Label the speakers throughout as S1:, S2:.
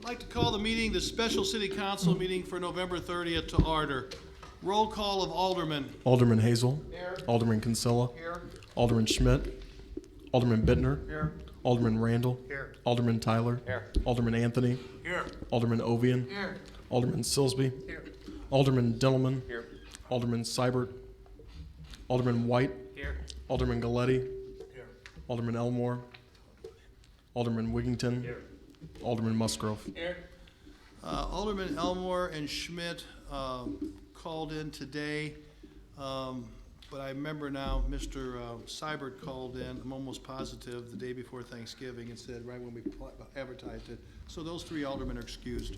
S1: I'd like to call the meeting, the special city council meeting for November 30th to order. Roll call of aldermen.
S2: Alderman Hazel.
S1: Here.
S2: Alderman Kinsella.
S1: Here.
S2: Alderman Schmidt. Alderman Bittner.
S1: Here.
S2: Alderman Randall.
S1: Here.
S2: Alderman Tyler.
S1: Here.
S2: Alderman Anthony.
S1: Here.
S2: Alderman Ovian.
S1: Here.
S2: Alderman Silsby.
S1: Here.
S2: Alderman Dillman.
S1: Here.
S2: Alderman Seibert. Alderman White.
S1: Here.
S2: Alderman Galletti.
S1: Here.
S2: Alderman Elmore. Alderman Wigington.
S1: Here.
S2: Alderman Musgrove.
S1: Here. Alderman Elmore and Schmidt called in today, but I remember now Mr. Seibert called in, I'm almost positive, the day before Thanksgiving and said right when we advertised it. So those three aldermen are excused.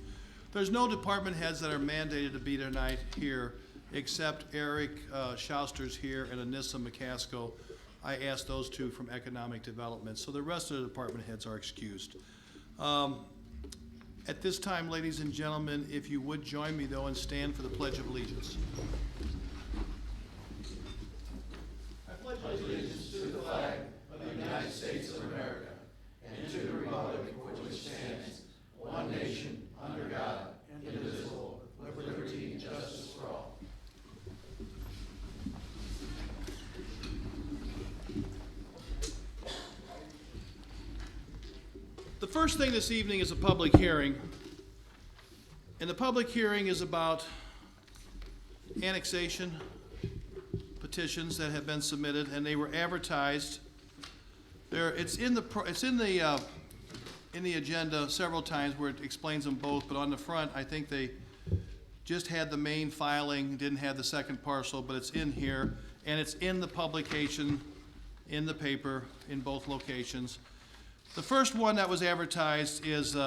S1: There's no department heads that are mandated to be tonight here except Eric Schauster's here and Anissa McCaskill. I asked those two from Economic Development. So the rest of the department heads are excused. At this time, ladies and gentlemen, if you would join me, though, and stand for the Pledge of Allegiance. I pledge allegiance to the flag of the United States of America and to the republic for which it stands, one nation, under God, indivisible, with liberty and justice for all. The first thing this evening is a public hearing, and the public hearing is about annexation petitions that have been submitted, and they were advertised. It's in the agenda several times where it explains them both, but on the front, I think they just had the main filing, didn't have the second parcel, but it's in here, and it's in the publication, in the paper, in both locations. The first one that was advertised is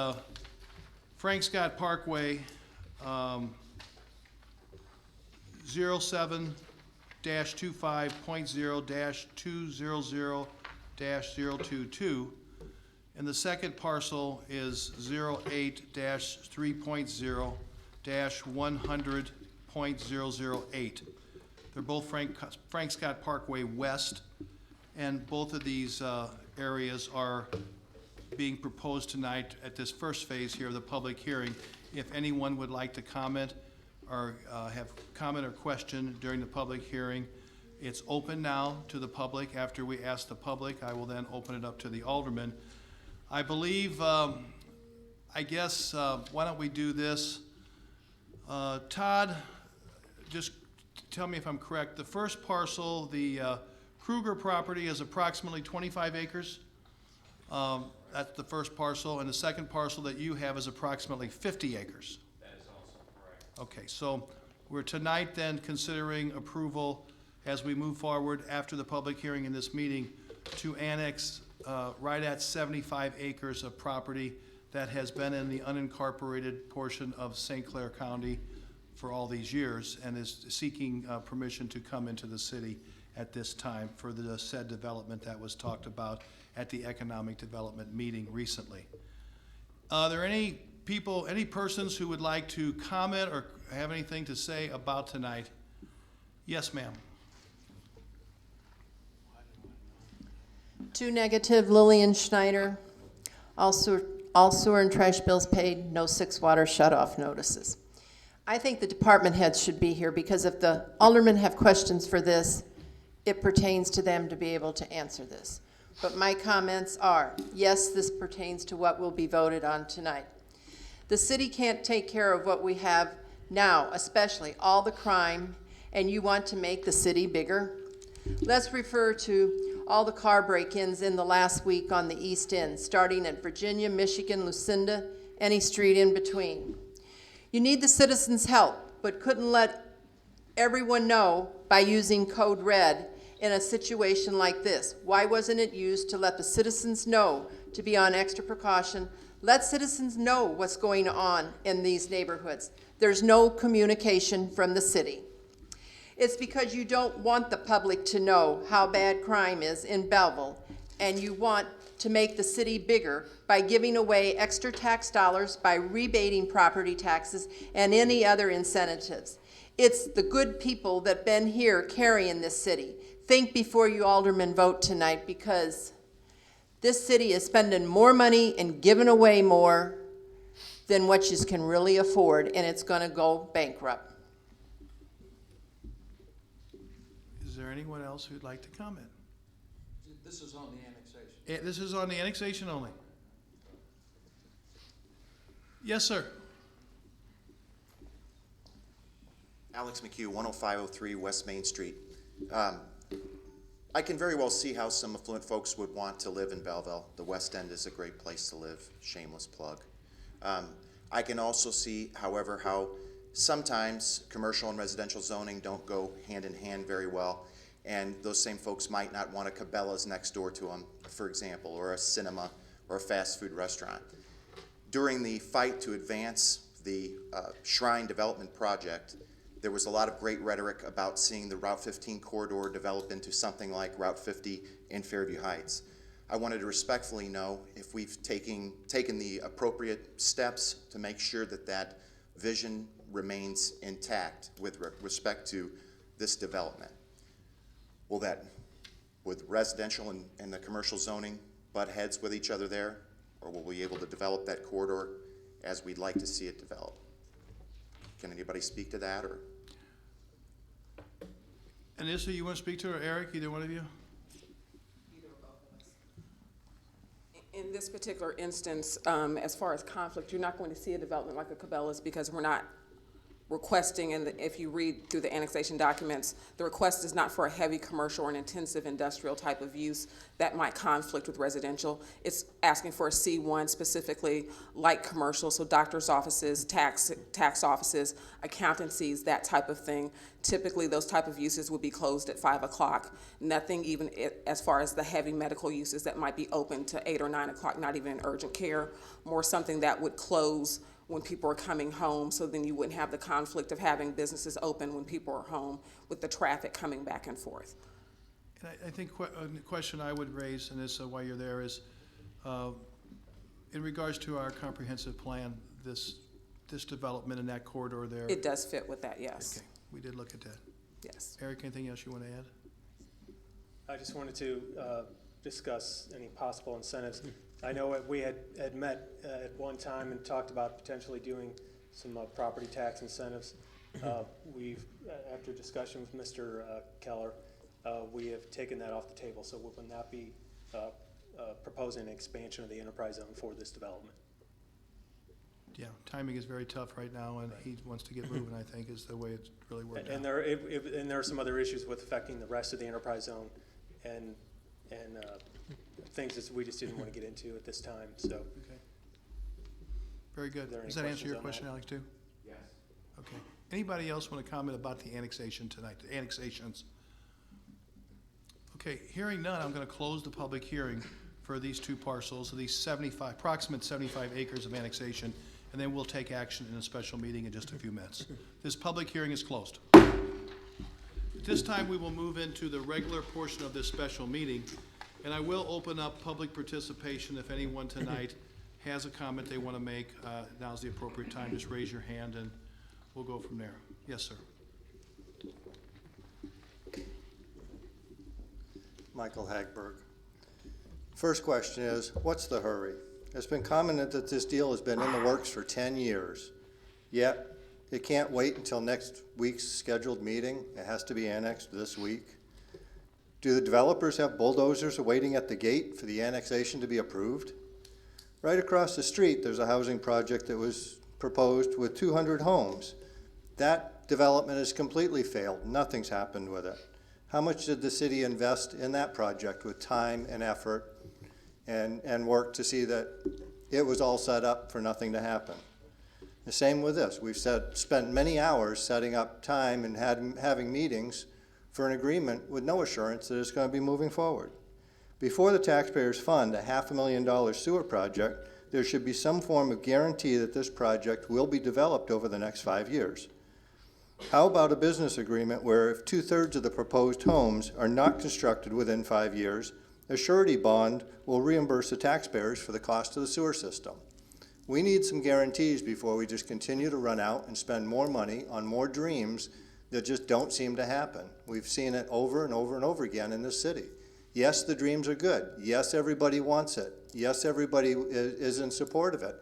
S1: Frank Scott Parkway, 07-25.0-200-022, and the second parcel is 08-3.0-100.008. They're both Frank Scott Parkway West, and both of these areas are being proposed tonight at this first phase here of the public hearing. If anyone would like to comment or have comment or question during the public hearing, it's open now to the public. After we ask the public, I will then open it up to the aldermen. I believe, why don't we do this? Todd, just tell me if I'm correct. The first parcel, the Kruger property, is approximately 25 acres. That's the first parcel, and the second parcel that you have is approximately 50 acres.
S3: That is also correct.
S1: Okay, so we're tonight then considering approval as we move forward after the public hearing in this meeting to annex right at 75 acres of property that has been in the unincorporated portion of St. Clair County for all these years and is seeking permission to come into the city at this time for the said development that was talked about at the Economic Development meeting recently. Are there any people, any persons who would like to comment or have anything to say about tonight? Yes, ma'am.
S4: 2 negative, Lillian Schneider. All sewer and trash bills paid, no 6 water shut-off notices. I think the department heads should be here because if the aldermen have questions for this, it pertains to them to be able to answer this. But my comments are, yes, this pertains to what will be voted on tonight. The city can't take care of what we have now, especially all the crime, and you want to make the city bigger? Let's refer to all the car break-ins in the last week on the East End, starting at Virginia, Michigan, Lucinda, any street in between. You need the citizens' help, but couldn't let everyone know by using code red in a situation like this. Why wasn't it used to let the citizens know to be on extra precaution? Let citizens know what's going on in these neighborhoods. There's no communication from the city. It's because you don't want the public to know how bad crime is in Belleville, and you want to make the city bigger by giving away extra tax dollars, by rebating property taxes, and any other incentives. It's the good people that been here carrying this city. Think before you aldermen vote tonight, because this city is spending more money and giving away more than what you can really afford, and it's gonna go bankrupt.
S1: Is there anyone else who'd like to comment?
S3: This is on the annexation.
S1: This is on the annexation only. Yes, sir.
S5: Alex McHugh, 10503 West Main Street. I can very well see how some affluent folks would want to live in Belleville. The West End is a great place to live, shameless plug. I can also see, however, how sometimes commercial and residential zoning don't go hand in hand very well, and those same folks might not want a Cabela's next door to them, for example, or a cinema or a fast food restaurant. During the fight to advance the Shrine Development Project, there was a lot of great rhetoric about seeing the Route 15 corridor develop into something like Route 50 in Fairview Heights. I wanted to respectfully know if we've taken the appropriate steps to make sure that that vision remains intact with respect to this development. With residential and the commercial zoning butt heads with each other there, or will we be able to develop that corridor as we'd like to see it develop? Can anybody speak to that, or?
S1: Anissa, you want to speak to her, or Eric, either one of you?
S6: Either or both of us. In this particular instance, as far as conflict, you're not going to see a development like a Cabela's because we're not requesting, and if you read through the annexation documents, the request is not for a heavy commercial or an intensive industrial type of use that might conflict with residential. It's asking for a C1 specifically like commercial, so doctor's offices, tax offices, accountancies, that type of thing. Typically, those type of uses would be closed at 5 o'clock. Nothing even as far as the heavy medical uses that might be open to 8 or 9 o'clock, not even urgent care, more something that would close when people are coming home, so then you wouldn't have the conflict of having businesses open when people are home with the traffic coming back and forth.
S1: And I think a question I would raise, and this while you're there, is in regards to our comprehensive plan, this development in that corridor there.
S6: It does fit with that, yes.
S1: Okay, we did look at that.
S6: Yes.
S1: Eric, anything else you want to add?
S7: I just wanted to discuss any possible incentives. I know we had met at one time and talked about potentially doing some property tax incentives. We've, after discussion with Mr. Keller, we have taken that off the table, so we will not be proposing an expansion of the enterprise zone for this development.
S1: Yeah, timing is very tough right now, and he wants to get moving, I think, is the way it's really worked out.
S7: And there are some other issues with affecting the rest of the enterprise zone and things that we just didn't want to get into at this time, so.
S1: Okay. Very good.
S7: Are there any
S1: Does that answer your
S7: questions
S1: question,
S7: on
S1: Alex, too?
S5: Yes.
S1: Okay. Anybody else want to comment about the annexation tonight, the annexations? Okay, hearing none, I'm going to close the public hearing for these two parcels, of these approximate 75 acres of annexation, and then we'll take action in a special meeting in just a few minutes. This public hearing is closed. At this time, we will move into the regular portion of this special meeting, and I will open up public participation. If anyone tonight has a comment they want to make, now's the appropriate time. Just raise your hand and we'll go from there. Yes, sir.
S8: Michael Hagberg. First question is, what's the hurry? It's been commented that this deal has been in the works for 10 years, yet it can't wait until next week's scheduled meeting. It has to be annexed this week. Do the developers have bulldozers waiting at the gate for the annexation to be approved? Right across the street, there's a housing project that was proposed with 200 homes. That development has completely failed. Nothing's happened with it. How much did the city invest in that project with time and effort and work to see that it was all set up for nothing to happen? The same with this. We've spent many hours setting up time and having meetings for an agreement with no assurance that it's going to be moving forward. Before the taxpayers fund a $500,000 sewer project, there should be some form of guarantee that this project will be developed over the next 5 years. How about a business agreement where if 2/3 of the proposed homes are not constructed within 5 years, a surety bond will reimburse the taxpayers for the cost of the sewer system? We need some guarantees before we just continue to run out and spend more money on more dreams that just don't seem to happen. We've seen it over and over and over again in this city. Yes, the dreams are good. Yes, everybody wants it. Yes, everybody is in support of it.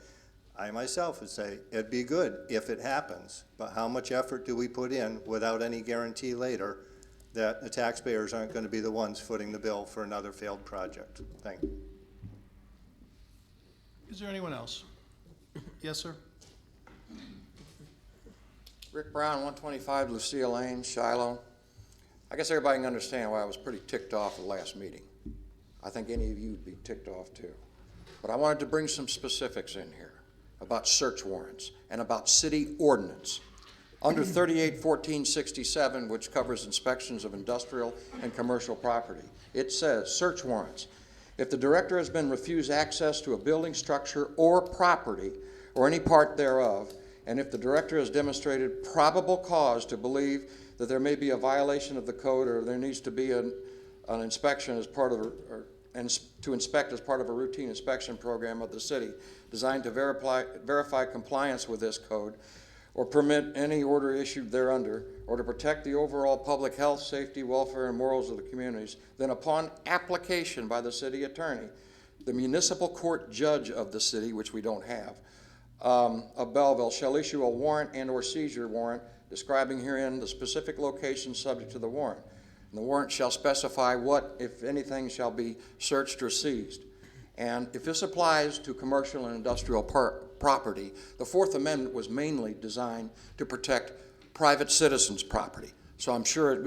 S8: I myself would say it'd be good if it happens, but how much effort do we put in without any guarantee later that the taxpayers aren't going to be the ones footing the bill for another failed project? Thank you.
S1: Is there anyone else? Yes, sir?
S3: Rick Brown, 125 Lucille Lane, Shiloh. I guess everybody can understand why I was pretty ticked off at the last meeting. I think any of you would be ticked off too. But I wanted to bring some specifics in here about search warrants and about city ordinance. Under 381467, which covers inspections of industrial and commercial property, it says search warrants. If the director has been refused access to a building, structure, or property, or any part thereof, and if the director has demonstrated probable cause to believe that there may be a violation of the code or there needs to be an inspection as part of to inspect as part of a routine inspection program of the city designed to verify compliance with this code or permit any order issued thereunder or to protect the overall public health, safety, welfare, and morals of the communities, then upon application by the city attorney, the municipal court judge of the city, which we don't have, of Belleville, shall issue a warrant and/or seizure warrant describing herein the specific location subject to the warrant. And the warrant shall specify what, if anything, shall be searched or seized. And if this applies to commercial and industrial property, the Fourth Amendment was mainly designed to protect private citizens' property. So I'm sure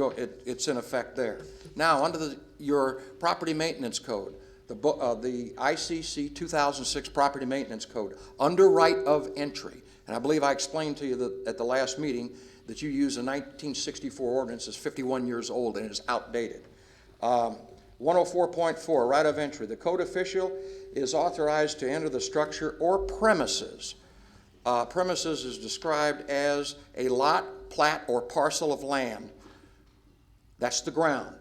S3: it's in effect there. Now, under your property maintenance code, the ICC 2006 Property Maintenance Code, under right of entry, and I believe I explained to you that at the last meeting that you use a 1964 ordinance that's 51 years old and is outdated. 104.4, right of entry. The code official is authorized to enter the structure or premises. Premises is described as a lot, plat, or parcel of land. That's the ground.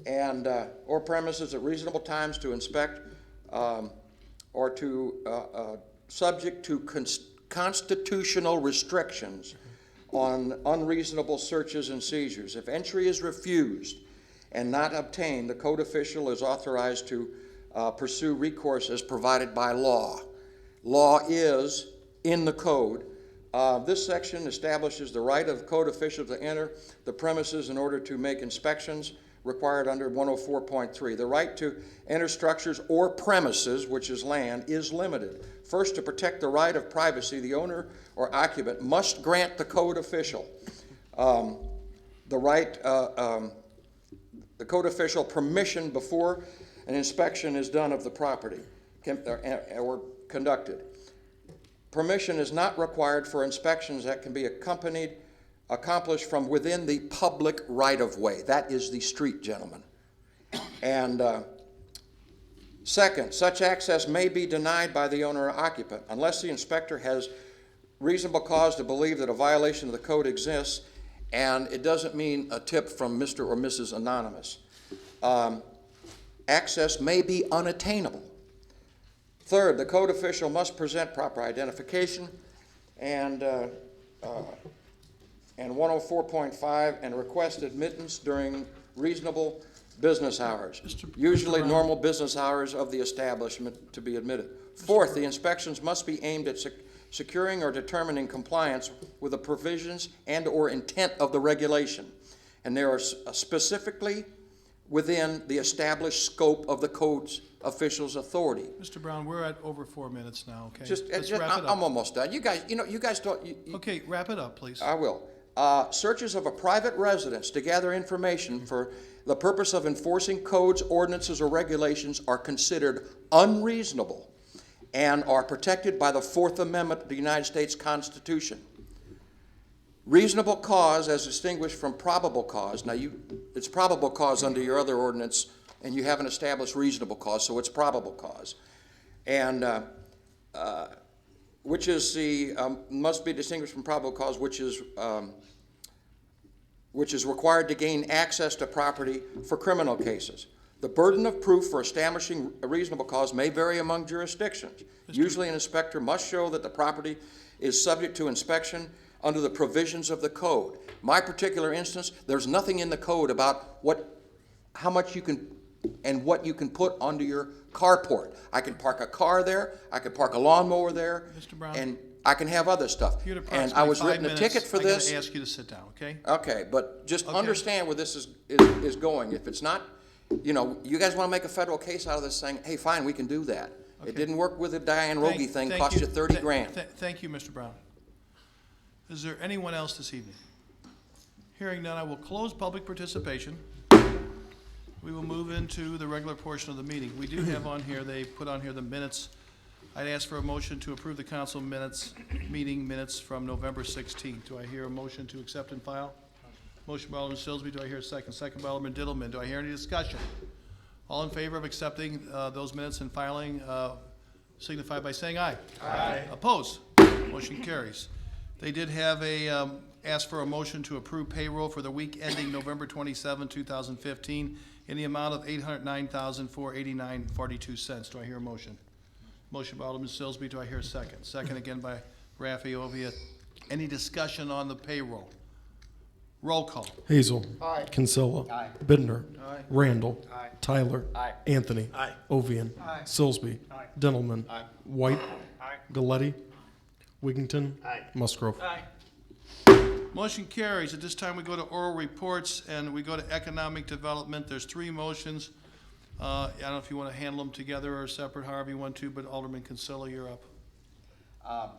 S3: And or premises at reasonable times to inspect or to subject to constitutional restrictions on unreasonable searches and seizures. If entry is refused and not obtained, the code official is authorized to pursue recourse as provided by law. Law is in the code. This section establishes the right of code official to enter the premises in order to make inspections required under 104.3. The right to enter structures or premises, which is land, is limited. First, to protect the right of privacy, the owner or occupant must grant the code official the code official permission before an inspection is done of the property or conducted. Permission is not required for inspections that can be accomplished from within the public right-of-way. That is the street, gentlemen. And second, such access may be denied by the owner or occupant unless the inspector has reasonable cause to believe that a violation of the code exists, and it doesn't mean a tip from Mr. or Mrs. Anonymous. Access may be unattainable. Third, the code official must present proper identification and 104.5 and request admittance during reasonable business hours, usually normal business hours of the establishment to be admitted. Fourth, the inspections must be aimed at securing or determining compliance with the provisions and or intent of the regulation, and they are specifically within the established scope of the code's official's authority.
S1: Mr. Brown, we're at over 4 minutes now, okay?
S3: Just
S1: Let's wrap it up.
S3: I'm almost done. You guys don't.
S1: Okay, wrap it up, please.
S3: I will. Searches of a private residence to gather information for the purpose of enforcing codes, ordinances, or regulations are considered unreasonable and are protected by the Fourth Amendment of the United States Constitution. Reasonable cause as distinguished from probable cause. Now, it's probable cause under your other ordinance, and you haven't established reasonable cause, so it's probable cause. And which is must be distinguished from probable cause, which is required to gain access to property for criminal cases. The burden of proof for establishing a reasonable cause may vary among jurisdictions. Usually an inspector must show that the property is subject to inspection under the provisions of the code. My particular instance, there's nothing in the code about how much you can and what you can put under your carport. I can park a car there, I can park a lawnmower there.
S1: Mr. Brown?
S3: And I can have other stuff.
S1: You're at
S3: And I was
S1: approximately 5
S3: written a
S1: minutes.
S3: ticket for
S1: I gotta
S3: this.
S1: ask you to sit down, okay?
S3: Okay, but just
S1: Okay.
S3: understand where this is going. If it's not, you know, you guys want to make a federal case out of this saying, hey, fine, we can do that.
S1: Okay.
S3: It didn't work with the Diane Rogie thing,
S1: Thank
S3: cost you 30
S1: Th-
S3: grand.
S1: Thank you, Mr. Brown. Is there anyone else this evening? Hearing none, I will close public participation. We will move into the regular portion of the meeting. We do have on here, they put on here the minutes. I'd ask for a motion to approve the council minutes, meeting minutes from November 16th. Do I hear a motion to accept and file? Motion by Alderman Silsby. Do I hear a second? Second by Alderman Diddleman. Do I hear any discussion? All in favor of accepting those minutes and filing, signify by saying aye. Aye. Opposed? Motion carries. They did have ask for a motion to approve payroll for the week ending November 27, 2015, in the amount of $809,489.42. Do I hear a motion? Motion by Alderman Silsby. Do I hear a second? Second again by Raffy Ovia. Any discussion on the payroll? Roll call.
S2: Hazel. Kinsella. Bittner. Randall. Tyler. Anthony. Ovian. Silsby. Dentelman. White. Galletti. Wigington. Musgrove.
S1: Motion carries. At this time, we go to oral reports, and we go to economic development. There's 3 motions. I don't know if you want to handle them together or separate, however you want to, but Alderman Kinsella, you're up.
S9: I'm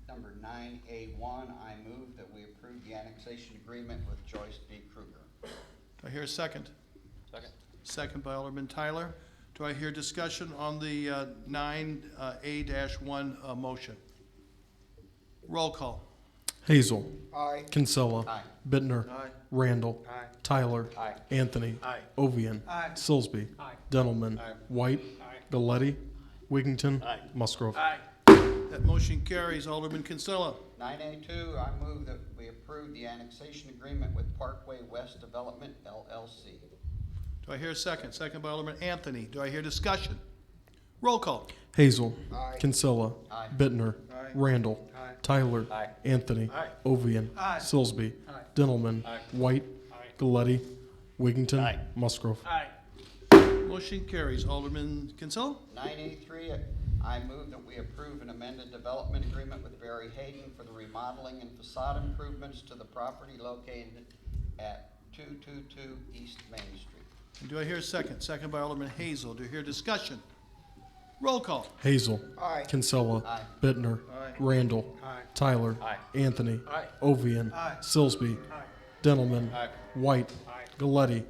S9: number 9A1. I move that we approve the annexation agreement with Joyce B. Kruger.
S1: Do I hear a second?
S9: Second.
S1: Second by Alderman Tyler. Do I hear discussion on the 9A-1 motion? Roll call.
S2: Hazel. Kinsella. Bittner.
S9: Aye.
S2: Randall. Tyler.
S9: Aye.
S2: Anthony. Ovian. Silsby. Dentelman. White. Galletti. Wigington. Musgrove.
S1: That motion carries. Alderman Kinsella.
S9: 9A2, I move that we approve the annexation agreement with Parkway West Development, LLC.
S1: Do I hear a second? Second by Alderman Anthony. Do I hear discussion? Roll call.
S2: Hazel. Kinsella.
S9: Aye.
S2: Bittner. Randall. Tyler. Anthony. Ovian. Silsby. Dentelman. White. Galletti. Wigington. Musgrove.
S1: Motion carries. Alderman Kinsella.
S9: 9A3, I move that we approve an amended development agreement with Barry Hayden for the remodeling and facade improvements to the property located at 222 East Main Street.
S1: And do I hear a second? Second by Alderman Hazel. Do I hear discussion? Roll call.
S2: Hazel. Kinsella.
S9: Aye.
S2: Bittner. Randall. Tyler. Anthony. Ovian. Silsby. Dentelman. White. Galletti.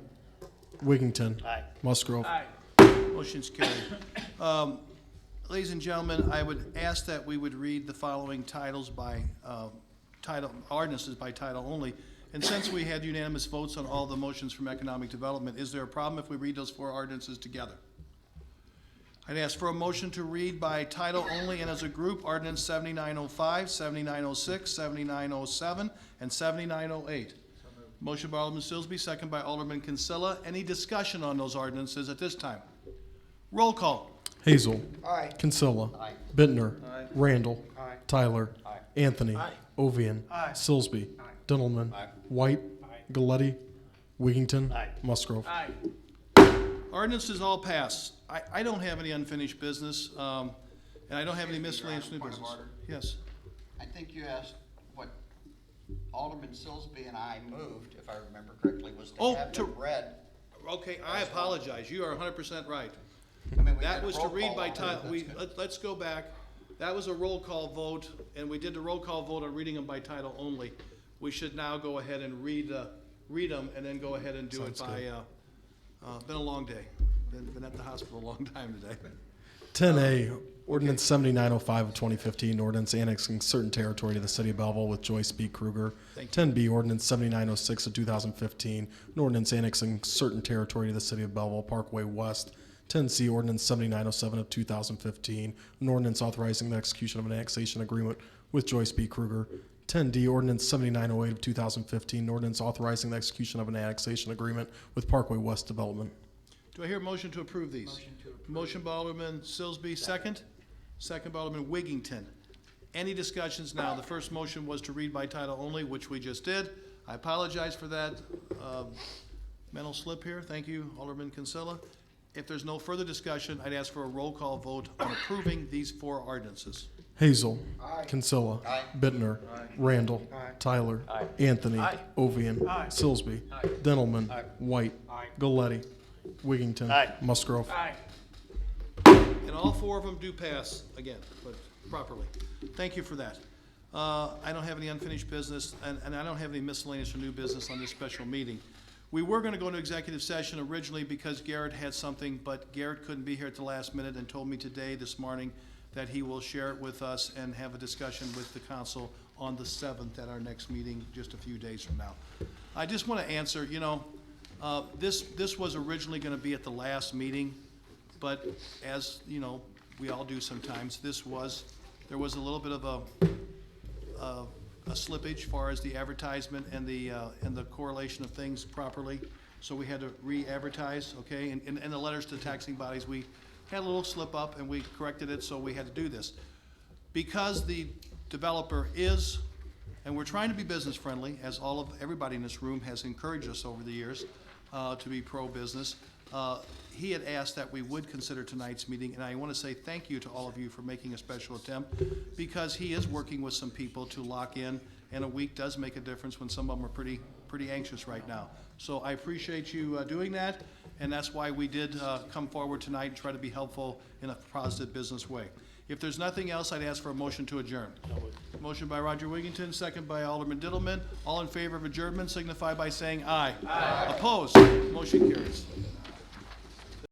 S2: Wigington. Musgrove.
S1: Motion's carried. Ladies and gentlemen, I would ask that we would read the following titles by title, ordinances by title only. And since we had unanimous votes on all the motions from economic development, is there a problem if we read those 4 ordinances together? I'd ask for a motion to read by title only and as a group, ordinance 7905, 7906, 7907, and 7908. Motion by Alderman Silsby, second by Alderman Kinsella. Any discussion on those ordinances at this time? Roll call.
S2: Hazel. Kinsella. Bittner. Randall. Tyler. Anthony. Ovian. Silsby. Dentelman. White. Galletti. Wigington. Musgrove.
S1: Ordinances all passed. I don't have any unfinished business, and I don't have any miscellaneous new
S9: Point of
S1: business.
S9: order.
S1: Yes.
S9: I think you asked what Alderman Silsby and I moved, if I remember correctly, was to
S1: Oh,
S9: have
S1: to-
S9: them read.
S1: Okay, I apologize. You are 100% right.
S9: I mean, we
S1: That
S9: did a
S1: was to
S9: roll
S1: read
S9: call
S1: by
S9: on it.
S1: title, let's go back. That was a roll call vote, and we did the roll call vote on reading them by title only. We should now go ahead and read them, and then go ahead and do it
S2: Sounds
S1: by, been a long day. Been at the hospital a long time today.
S2: 10A, Ordinance 7905 of 2015, ordinance annexing certain territory to the city of Belleville with Joyce B. Kruger.
S1: Thank
S2: 10B, Ordinance 7906 of 2015, an ordinance annexing certain territory to the city of Belleville, Parkway West. 10C, Ordinance 7907 of 2015, an ordinance authorizing the execution of an annexation agreement with Joyce B. Kruger. 10D, Ordinance 7908 of 2015, an ordinance authorizing the execution of an annexation agreement with Parkway West Development.
S1: Do I hear a motion to approve these? Motion to approve. Motion by Alderman Silsby, second. Second by Alderman Wigington. Any discussions now? The first motion was to read by title only, which we just did. I apologize for that. mental slip here. Thank you, Alderman Kinsella. If there's no further discussion, I'd ask for a roll call vote on approving these 4 ordinances.
S2: Hazel. Kinsella. Bittner. Randall. Tyler. Anthony. Ovian. Silsby. Dentelman. White. Galletti. Wigington. Musgrove.
S1: And all 4 of them do pass again, but properly. Thank you for that. I don't have any unfinished business, and I don't have any miscellaneous or new business on this special meeting. We were going to go into executive session originally because Garrett had something, but Garrett couldn't be here at the last minute and told me today, this morning, that he will share it with us and have a discussion with the council on the 7th at our next meeting, just a few days from now. I just want to answer, this was originally going to be at the last meeting, but as, we all do sometimes, there was a little bit of a slippage as far as the advertisement and the correlation of things properly. So we had to re-advertise, okay? And the letters to taxing bodies, we had a little slip up and we corrected it, so we had to do this. Because the developer is, and we're trying to be business friendly, as everybody in this room has encouraged us over the years to be pro-business. He had asked that we would consider tonight's meeting, and I want to say thank you to all of you for making a special attempt, because he is working with some people to lock in, and a week does make a difference when some of them are pretty anxious right now. So I appreciate you doing that, and that's why we did come forward tonight and try to be helpful in a positive business way. If there's nothing else, I'd ask for a motion to adjourn. Motion by Roger Wigington, second by Alderman Dittelman. All in favor of adjournment signify by saying aye. Aye. Opposed? Motion carries.